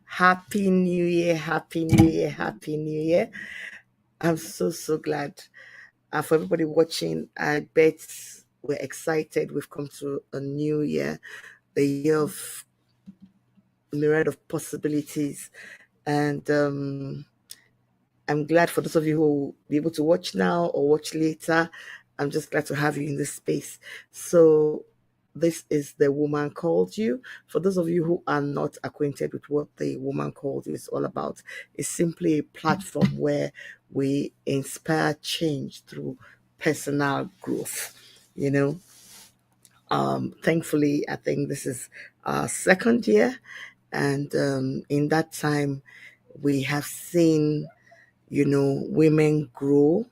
Happy New Year, Happy New Year, Happy New Year. I'm so glad. For everybody watching, I bet we're excited. We've come to a new year, a year of myriad of possibilities. And I'm glad for those of you who will be able to watch now or watch later. I'm just glad to have you in this space. So this is The Woman Called You. For those of you who are not acquainted with what The Woman Called You is all about, it's simply a platform where we inspire change through personal growth. You know, thankfully, I think this is our second year, and in that time, we have seen, women grow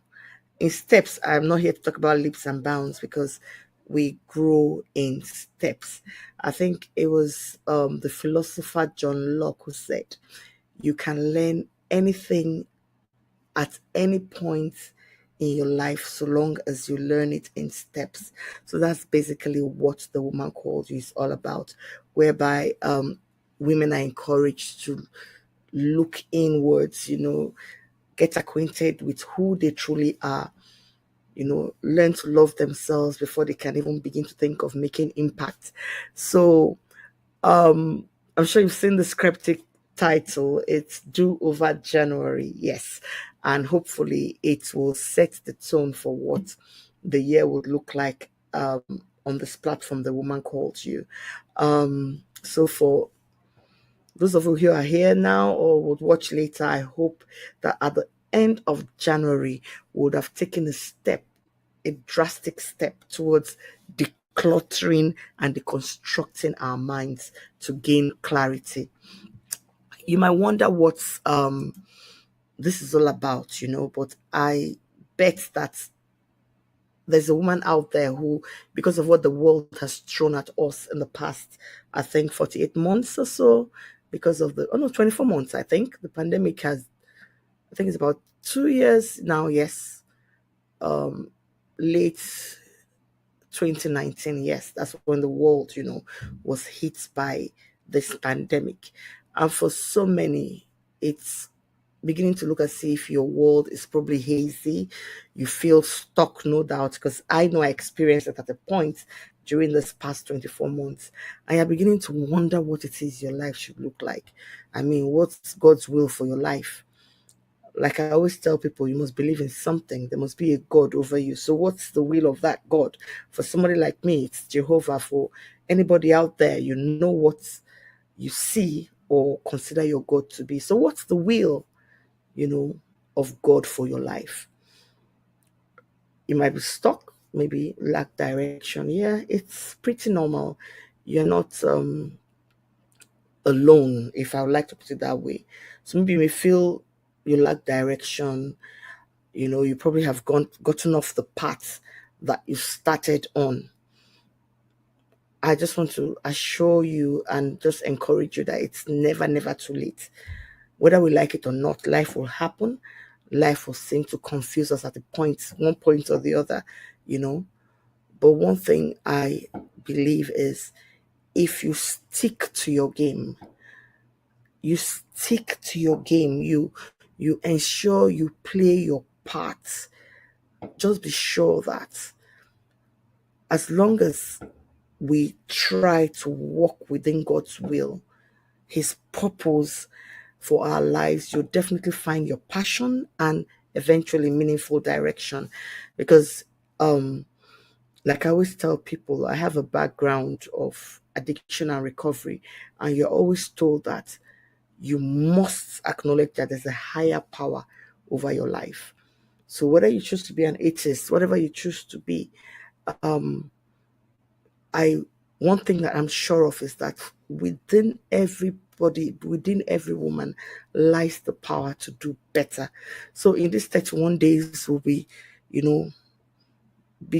in steps. I'm not here to talk about leaps and bounds because we grow in steps. I think it was the philosopher John Locke who said, you can learn anything at any point in your life so long as you learn it in steps. So that's basically what The Woman Called You is all about, whereby women are encouraged to look inwards, get acquainted with who they truly are, learn to love themselves before they can even begin to think of making impact. So I'm sure you've seen the scriptic title. It's Due Over January, yes. And hopefully it will set the tone for what the year would look like on this platform, The Woman Called You. So for those of you who are here now or would watch later, I hope that at the end of January, we would have taken a drastic step towards decluttering and deconstructing our minds to gain clarity. You might wonder what this is all about, but I bet that there's a woman out there who, because of what the world has thrown at us in the past, I think 48 months or so, because of 24 months, I think. The pandemic has, I think it's about 2 years now, yes. Late 2019, yes, that's when the world, was hit by this pandemic. And for so many, it's beginning to look as if your world is probably hazy. You feel stuck, no doubt, because I know I experienced it at a point during this past 24 months. And you're beginning to wonder what it is your life should look like. I mean, what's God's will for your life? Like I always tell people, you must believe in something. There must be a God over you. So what's the will of that God? For somebody like me, it's Jehovah. For anybody out there, you know what you see or consider your God to be. So what's the will, of God for your life? You might be stuck, maybe lack direction. Yeah, it's pretty normal. You're not alone, if I would like to put it that way. So maybe you may feel you lack direction. You probably have gotten off the path that you started on. I just want to assure you and just encourage you that it's never too late. Whether we like it or not, life will happen. life will seem to confuse us at one point or the other, you know. But one thing I believe is, if you stick to your game, you ensure you play your part. Just be sure that as long as we try to walk within God's will, His purpose for our lives, you'll definitely find your passion and eventually meaningful direction. Because like I always tell people, I have a background of addiction and recovery, and you're always told that you must acknowledge that there's a higher power over your life. So whether you choose to be an atheist, whatever you choose to be, um, I one thing that I'm sure of is that within everybody, within every woman, lies the power to do better. So in these 31 days, we'll be, you know,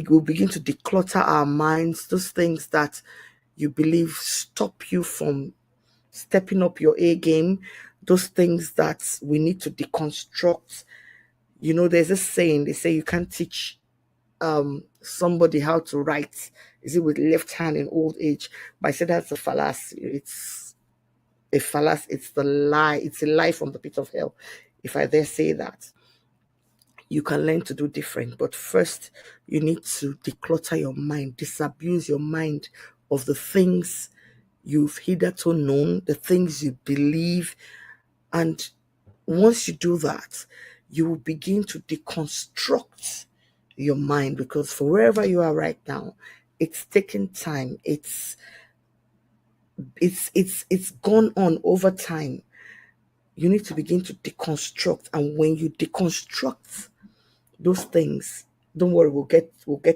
we'll begin to declutter our minds, those things that you believe stop you from stepping up your A game, those things that we need to deconstruct. You know, there's a saying, they say you can't teach somebody how to write, is it with left hand in old age? But I said that's a fallacy. It's a fallacy. It's the lie. It's a lie from the pit of hell, if I dare say that. You can learn to do different, but first you need to declutter your mind, disabuse your mind of the things you've hitherto known, the things you believe. And once you do that, you will begin to deconstruct your mind, because for wherever you are right now, it's taking time. It's gone on over time. You need to begin to deconstruct, and when you deconstruct those things, don't worry, we'll get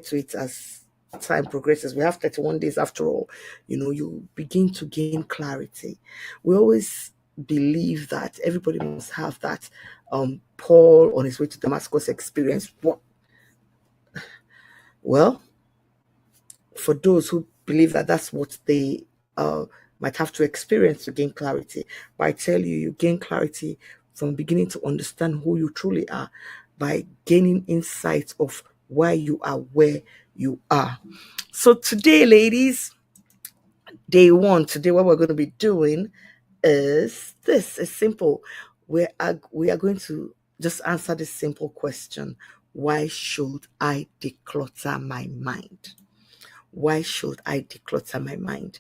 to it as time progresses. We have 31 days after all. You know, you begin to gain clarity. We always believe that everybody must have that Paul on his way to Damascus experience. Well, for those who believe that that's what they might have to experience to gain clarity. But I tell you, you gain clarity from beginning to understand who you truly are by gaining insight of why you are where you are. So today, ladies, day one, today what we're going to be doing is this. It's simple. We are going to just answer this simple question. Why should I declutter my mind? Why should I declutter my mind?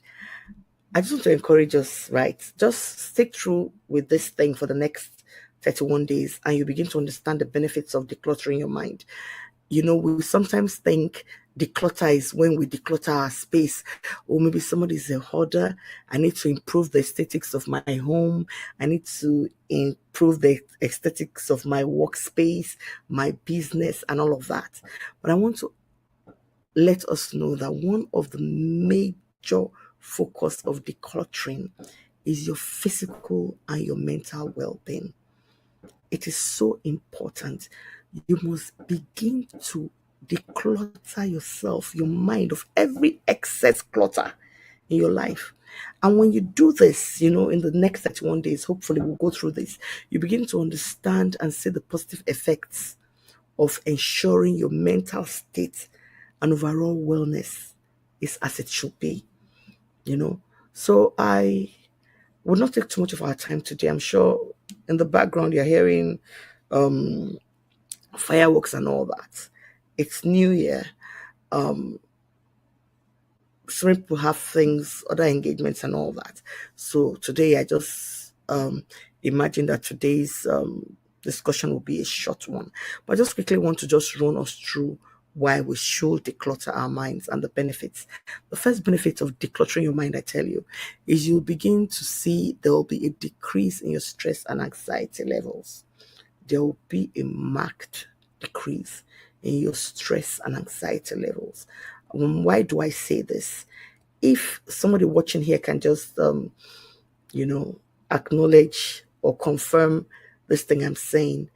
I just want to encourage us, right? Just stick through with this thing for the next 31 days, and you begin to understand the benefits of decluttering your mind. You know, we sometimes think declutter is when we declutter our space, or maybe somebody's a hoarder. I need to improve the aesthetics of my home. I need to improve the aesthetics of my workspace, my business, and all of that. But I want to let us know that one of the major focus of decluttering is your physical and your mental well-being. It is so important. You must begin to declutter yourself, your mind, of every excess clutter in your life. And when you do this, you know, in the next 31 days, hopefully we'll go through this, you begin to understand and see the positive effects of ensuring your mental state and overall wellness is as it should be, you know. So I will not take too much of our time today. I'm sure in the background you're hearing fireworks and all that. It's New Year. Some people have things, other engagements and all that. So today I just imagine that today's discussion will be a short one. But I just quickly want to just run us through why we should declutter our minds and the benefits. The first benefit of decluttering your mind, I tell you, is you'll begin to see there will be a decrease in your stress and anxiety levels. There will be a marked decrease in your stress and anxiety levels. Why do I say this? If somebody watching here can just, you know, acknowledge or confirm this thing I'm saying,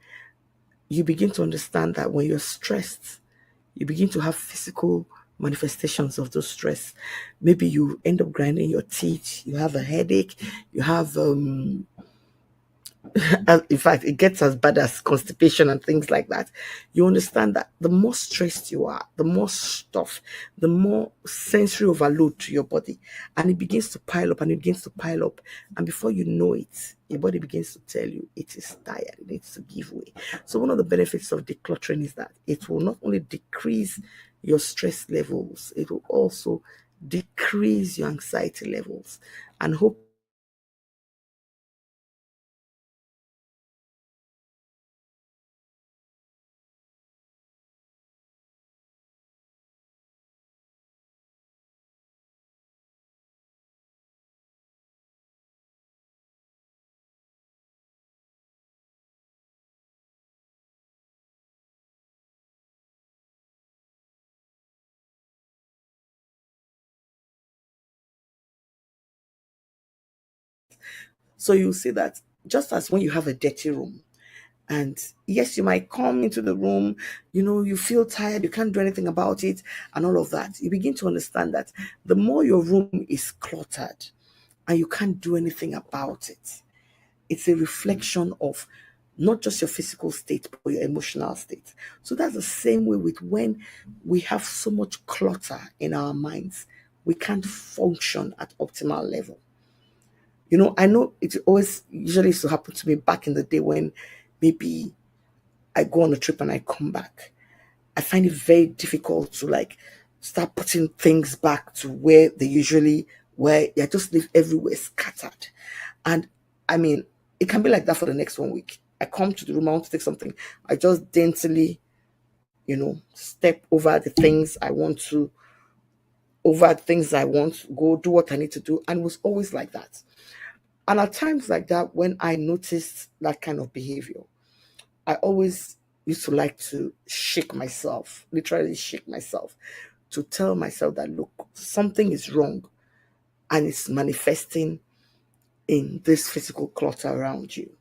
you begin to understand that when you're stressed, you begin to have physical manifestations of those stress. Maybe you end up grinding your teeth, you have a headache, you have In fact, it gets as bad as constipation and things like that. You understand that the more stressed you are, the more stuff, the more sensory overload to your body, and it begins to pile up and it begins to pile up. And before you know it, your body begins to tell you it is tired, it needs to give way. So, one of the benefits of decluttering is that it will not only decrease your stress levels, it will also decrease your anxiety levels. And hope so. You see that just as when you have a dirty room, and yes, you might come into the room, you feel tired, you can't do anything about it, and all of that. You begin to understand that the more your room is cluttered and you can't do anything about it, it's a reflection of not just your physical state, but your emotional state. So that's the same way with when we have so much clutter in our minds, we can't function at optimal level. I know it always usually used to happen to me back in the day when maybe I go on a trip and I come back. I find it very difficult to like start putting things back to where they usually were. I just live everywhere scattered. And I mean, it can be like that for the next 1 week. I come to the room, I want to take something. I just daintily, step over the things I want to, go do what I need to do. And it was always like that. And at times like that, when I noticed that kind of behavior, I always used to like to shake myself, literally shake myself, to tell myself that, look, something is wrong and it's manifesting in this physical clutter around you.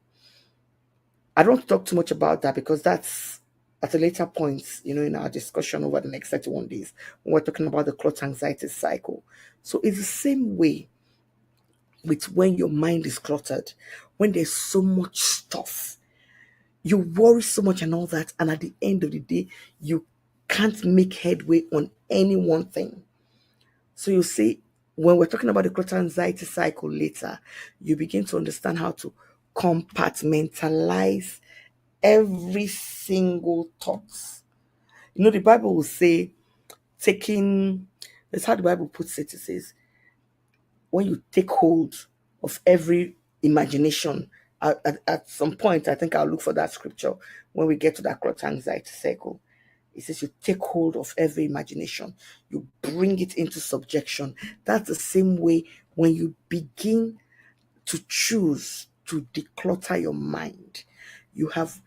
I don't talk too much about that because that's at a later point, in our discussion over the next 31 days, when we're talking about the clutter anxiety cycle. So it's the same way with when your mind is cluttered, when there's so much stuff. You worry so much and all that, and at the end of the day, you can't make headway on any one thing. So you see, when we're talking about the clutter anxiety cycle later, you begin to understand how to compartmentalize every single thought. The Bible will say, taking, that's how the Bible puts it. It says, when you take hold of every imagination, at some point, I think I'll look for that scripture when we get to that clutter anxiety cycle. It says you take hold of every imagination, you bring it into subjection. That's the same way when you begin to choose to declutter your mind. You have,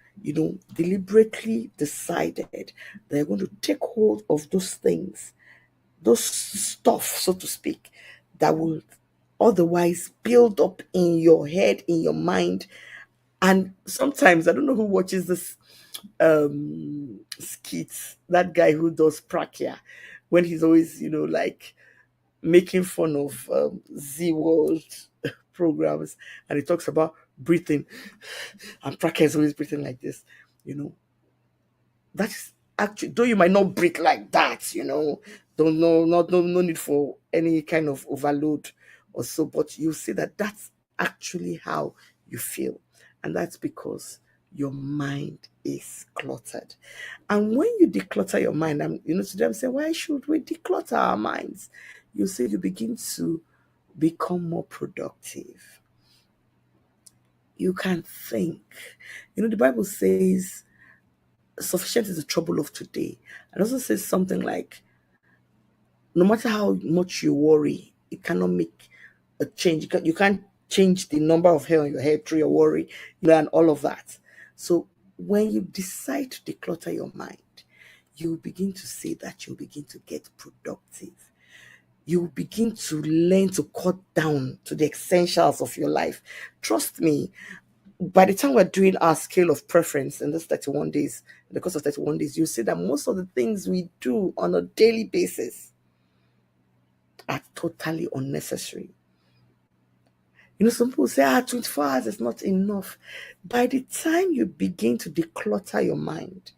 deliberately decided that you're going to take hold of those things, those stuff, so to speak, that will otherwise build up in your head, in your mind. And sometimes I don't know who watches this skits, that guy who does Prakia, when he's always, like making fun of Z World programs, and he talks about breathing, and Prakia is always breathing like this, you know. That's actually, though you might not breathe like that, don't know, not no need for any kind of overload or so, but you see that that's actually how you feel, and that's because your mind is cluttered. And when you declutter your mind, today I'm saying, why should we declutter our minds? You see, you begin to become more productive. You can think. The Bible says sufficient is the trouble of today. It also says something like, no matter how much you worry, it cannot make a change. You can't change the number of hair on your head through your worry, and all of that. So when you decide to declutter your mind, you begin to see that you begin to get productive. You begin to learn to cut down to the essentials of your life. Trust me, by the time we're doing our scale of preference in this 31 days, in the course of 31 days, you see that most of the things we do on a daily basis are totally unnecessary. Some people say, 24 hours is not enough. By the time you begin to declutter your mind,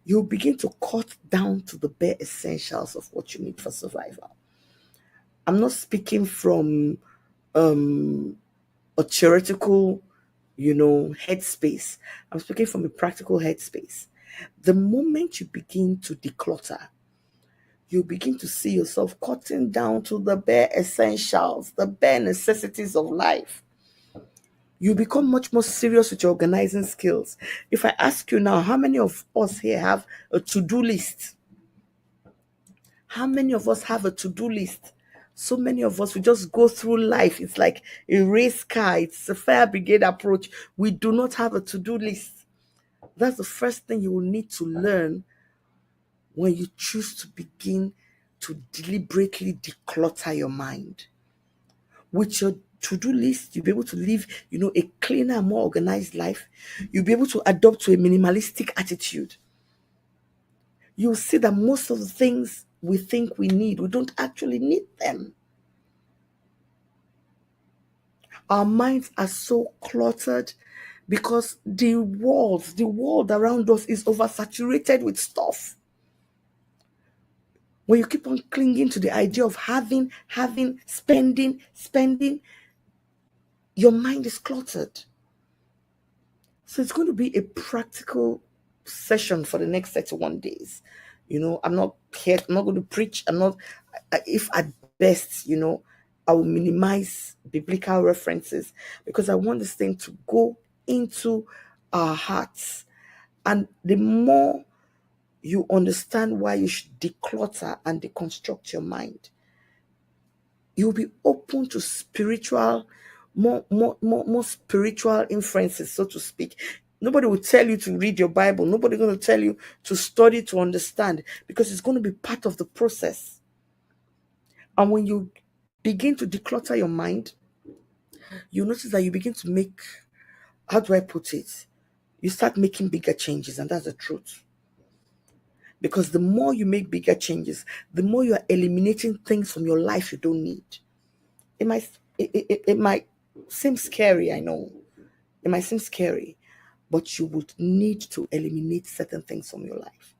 you begin to cut down to the bare essentials of what you need for survival. I'm not speaking from a theoretical, headspace. I'm speaking from a practical headspace. The moment you begin to declutter, you begin to see yourself cutting down to the bare essentials, the bare necessities of life. You become much more serious with your organizing skills. If I ask you now, how many of us here have a to-do list? How many of us have a to-do list? So many of us, we just go through life. It's like a race car. It's a fire brigade approach. We do not have a to-do list. That's the first thing you will need to learn when you choose to begin to deliberately declutter your mind. With your to-do list, you'll be able to live, a cleaner, more organized life. You'll be able to adopt to a minimalistic attitude. You'll see that most of the things we think we need, we don't actually need them. Our minds are so cluttered because the world around us is oversaturated with stuff. When you keep on clinging to the idea of having, spending, your mind is cluttered. So it's going to be a practical session for the next 31 days. I'm not here, I'm not going to preach. If at best, I will minimize biblical references because I want this thing to go into our hearts. And the more you understand why you should declutter and deconstruct your mind, you'll be open to spiritual, more spiritual inferences, so to speak. Nobody will tell you to read your Bible. Nobody going to tell you to study to understand, because it's going to be part of the process. And when you begin to declutter your mind, you notice that you begin to make, how do I put it? You start making bigger changes, and that's the truth. Because the more you make bigger changes, the more you are eliminating things from your life you don't need. It might seem scary, I know. It might seem scary, but you would need to eliminate certain things from your life.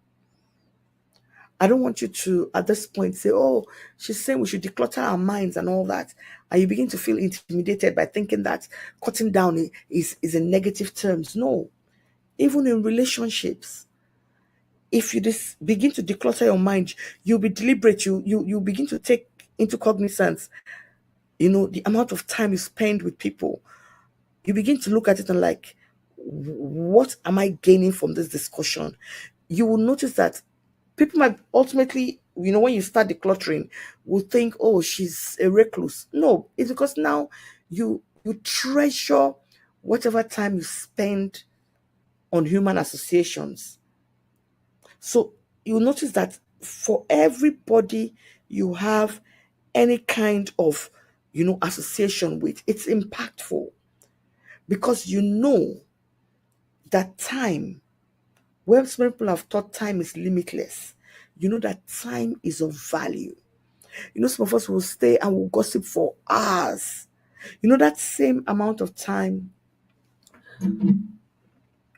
I don't want you to, at this point, say, oh, she's saying we should declutter our minds and all that. And you begin to feel intimidated by thinking that cutting down is in negative terms. No. Even in relationships, if you begin to declutter your mind, you'll be deliberate. You begin to take into cognizance, the amount of time you spend with people. You begin to look at it and like, what am I gaining from this discussion? You will notice that people might ultimately, when you start decluttering, will think, oh, she's a recluse. No, it's because now you treasure whatever time you spend on human associations. So you'll notice that for everybody you have any kind of, association with, it's impactful, because you know that time, where some people have thought time is limitless, you know that time is of value. Some of us will stay and will gossip for hours. That same amount of time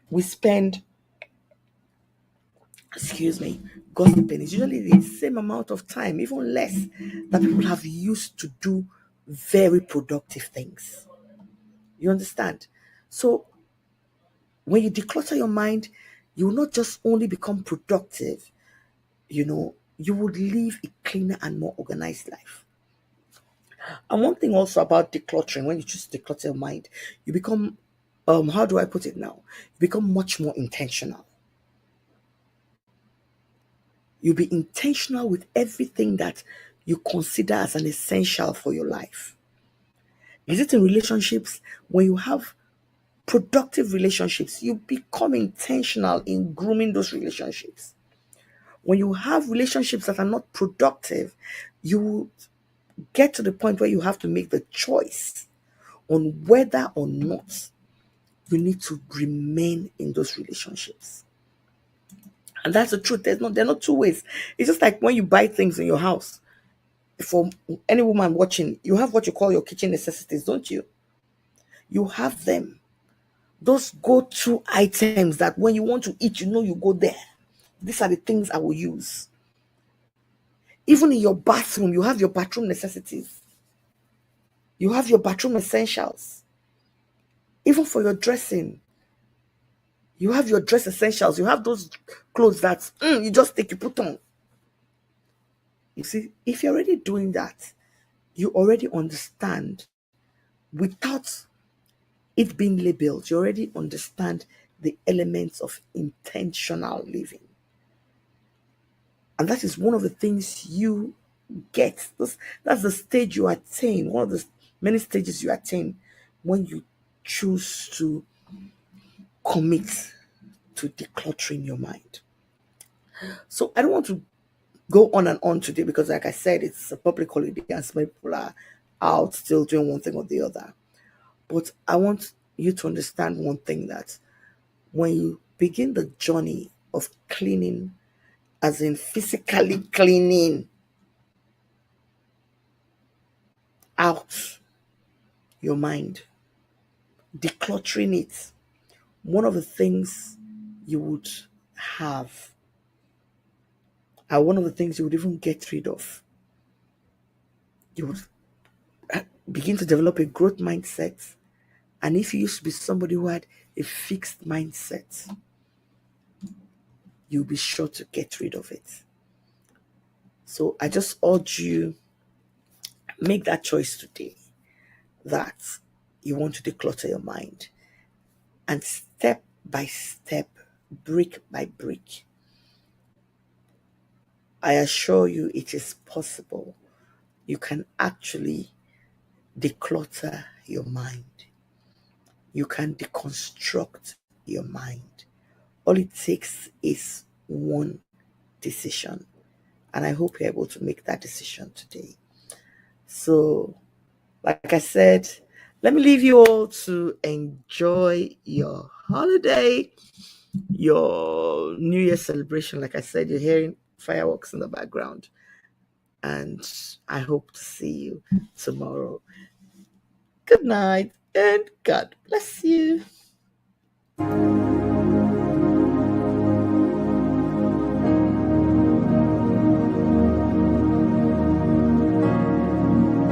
we spend, gossiping is usually the same amount of time, even less, that people have used to do very productive things. You understand? So when you declutter your mind, you will not just only become productive, you would live a cleaner and more organized life. And one thing also about decluttering, when you choose to declutter your mind, you become, how do I put it now? You become much more intentional. You'll be intentional with everything that you consider as an essential for your life. Is it in relationships? When you have productive relationships, you become intentional in grooming those relationships. When you have relationships that are not productive, you get to the point where you have to make the choice on whether or not you need to remain in those relationships. And that's the truth. There are not two ways. It's just like when you buy things in your house. For any woman watching, you have what you call your kitchen necessities, don't you? You have them. Those go-to items that when you want to eat, you go there. These are the things I will use. Even in your bathroom, you have your bathroom necessities. You have your bathroom essentials. Even for your dressing, you have your dress essentials. You have those clothes that you just take, you put on. You see, if you're already doing that, you already understand without it being labeled, you already understand the elements of intentional living. And that is one of the things you get. That's the stage you attain, one of the many stages you attain when you choose to commit to decluttering your mind. So I don't want to go on and on today because, like I said, it's a public holiday and some people are out still doing one thing or the other. But I want you to understand one thing, that when you begin the journey of cleaning, as in physically cleaning out your mind, decluttering it, one of the things you would have, and one of the things you would even get rid of, you would begin to develop a growth mindset. And if you used to be somebody who had a fixed mindset, you'll be sure to get rid of it. So I just urge you, make that choice today that you want to declutter your mind. And step by step, brick by brick, I assure you it is possible. You can actually declutter your mind. You can deconstruct your mind. All it takes is one decision. And I hope you're able to make that decision today. So, like I said, let me leave you all to enjoy your holiday, your New Year celebration. Like I said, you're hearing fireworks in the background. And I hope to see you tomorrow. Good night and God bless you.